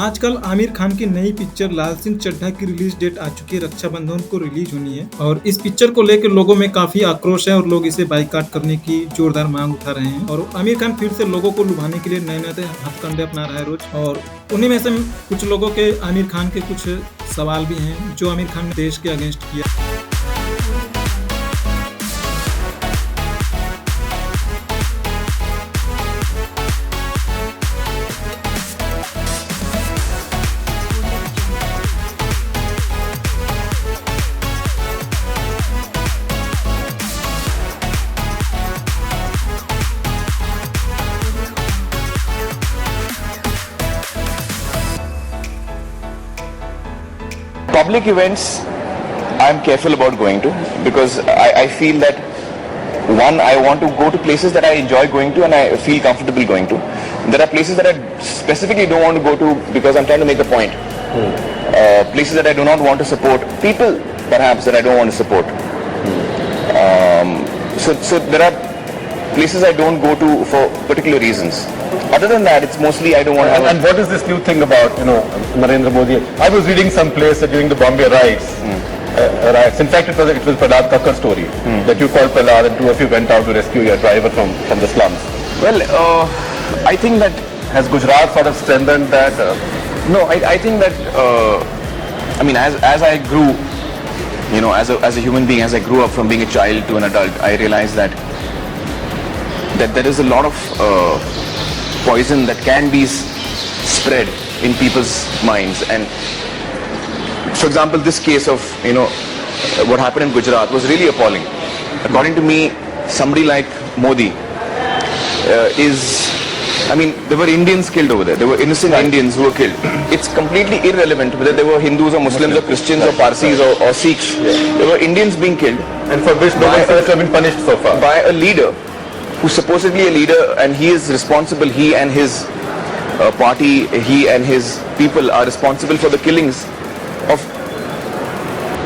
आजकल आमिर खान की नई पिक्चर लाल सिंह चड्ढा की रिलीज डेट आ चुकी है। रक्षाबंधन को रिलीज होनी है और इस पिक्चर को लेकर लोगों में काफी आक्रोश है और लोग इसे बाइकाट करने की जोरदार मांग उठा रहे हैं। और आमिर खान फिर से लोगों को लुभाने के लिए नए नए हथकंडे अपना रहा है रोज। और उन्हीं में से कुछ लोगों के आमिर खान के कुछ सवाल भी हैं जो आमिर खान ने देश के अगेंस्ट किया। Public events I'm careful about going to because I feel that one, I want to go to places that I enjoy going to and I feel comfortable going to. There are places that I specifically don't want to go to because I'm trying to make a point. Places that I do not want to support, people perhaps that I don't want to support. So there are places I don't go to for particular reasons. Other than that, it's mostly I don't want to. And what is this new thing about, Narendra Modi? I was reading some place that during the Bombay riots, in fact it was Prahlad Kakkar's story, that you called Prahlad and two of you went out to rescue your driver from the slums. Well, I think that has Gujarat sort of strengthened that? No, I think that I mean as I grew, as a human being, as I grew up from being a child to an adult, I realized that there is a lot of poison that can be spread in people's minds. And for example, this case of what happened in Gujarat was really appalling. According to me, somebody like Modi there were Indians killed over there. There were innocent Indians who were killed. It's completely irrelevant whether they were Hindus or Muslims or Christians or Parsis or Sikhs. There were Indians being killed, and for which no one has been punished so far, by a leader who's supposedly a leader, and he is responsible, he and his party, he and his people are responsible for the killings of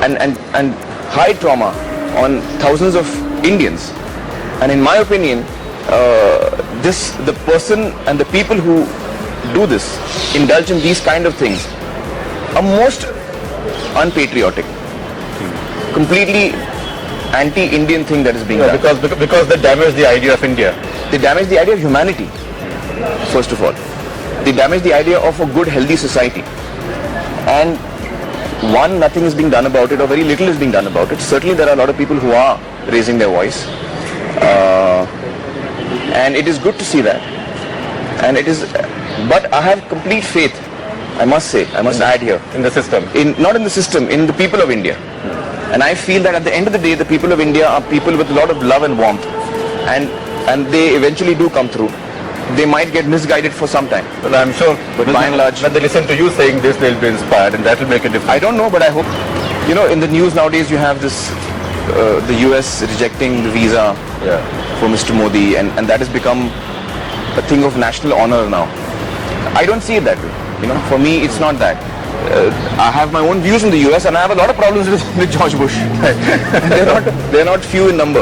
and high trauma on thousands of Indians. And in my opinion, the person and the people who do this, indulge in these kind of things, are most unpatriotic, completely anti-Indian thing that is being done. Because they damage the idea of India. They damage the idea of humanity, first of all. They damage the idea of a good, healthy society. And one, nothing is being done about it, or very little is being done about it. Certainly there are a lot of people who are raising their voice. And it is good to see that. And it is, but I have complete faith, I must say, I must add here. In the system? Not in the system, in the people of India. And I feel that at the end of the day, the people of India are people with a lot of love and warmth. And they eventually do come through. They might get misguided for some time. Well, I'm sure. But by and large, when they listen to you saying this, they'll be inspired, and that will make a difference. I don't know, but I hope. In the news nowadays, you have this, the US rejecting the visa for Mr. Modi, and that has become a thing of national honor now. I don't see it that way. For me, it's not that. I have my own views in the US, and I have a lot of problems with George Bush. They're not few in number.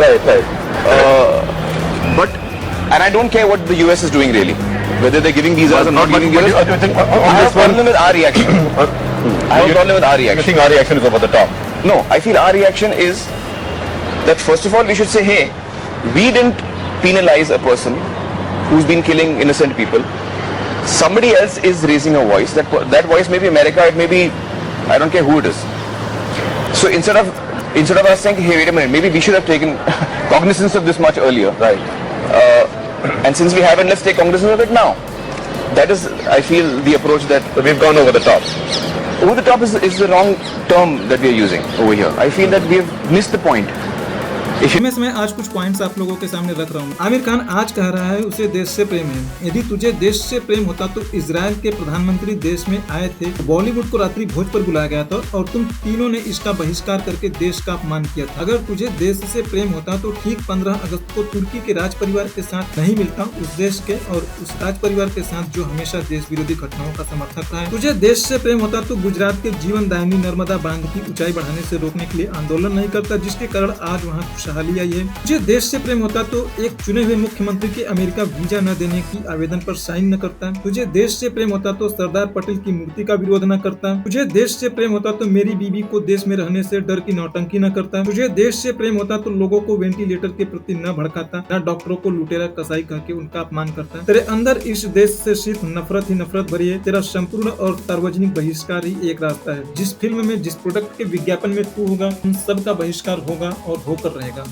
And I don't care what the US is doing really, whether they're giving visas or not giving visas. I have a problem with our reaction. I have a problem with our reaction. You think our reaction is over the top? No, I feel our reaction is that first of all we should say, hey, we didn't penalize a person who's been killing innocent people. Somebody else is raising a voice. That voice may be America, it may be, I don't care who it is. So instead of us saying, hey, wait a minute, maybe we should have taken cognizance of this much earlier. Right. And since we haven't, let's take cognizance of it now. That is, I feel, the approach that we've gone over the top. Over the top is the wrong term that we are using over here. I feel that we have missed the point. मैं आज कुछ points आप लोगों के सामने रख रहा हूँ। आमिर खान आज कह रहा है उसे देश से प्रेम है। यदि तुझे देश से प्रेम होता तो इजराइल के प्रधानमंत्री देश में आए थे, बॉलीवुड को रात्रि भोज पर बुलाया गया था और तुम तीनों ने इसका बहिष्कार करके देश का अपमान किया था। अगर तुझे देश से प्रेम होता तो ठीक 15 अगस्त को तुर्की के राज परिवार के साथ नहीं मिलता, उस देश के और उस राज परिवार के साथ जो हमेशा देश विरोधी घटनाओं का समर्थक रहा है। तुझे देश से प्रेम होता तो गुजरात के जीवन दायिनी नर्मदा बांध की ऊंचाई बढ़ाने से रोकने के लिए आंदोलन नहीं करता, जिसके कारण आज वहाँ खुशहाली आई है। तुझे देश से प्रेम होता तो एक चुने हुए मुख्यमंत्री के अमेरिका वीजा न देने की आवेदन पर साइन न करता। तुझे देश से प्रेम होता तो सरदार पटेल की मूर्ति का विरोध न करता। तुझे देश से प्रेम होता तो मेरी बीबी को देश में रहने से डर की नौटंकी न करता। तुझे देश से प्रेम होता तो लोगों को वेंटिलेटर के प्रति न भड़काता, न डॉक्टरों को लुटेरा कसाई कह के उनका अपमान करता। तेरे अंदर इस देश से सिर्फ नफरत ही नफरत भरी है। तेरा संपूर्ण और सार्वजनिक बहिष्कार ही एक रास्ता है। जिस फिल्म में, जिस प्रोडक्ट के विज्ञापन में तू होगा, उन सब का बहिष्कार होगा और होकर रहेगा।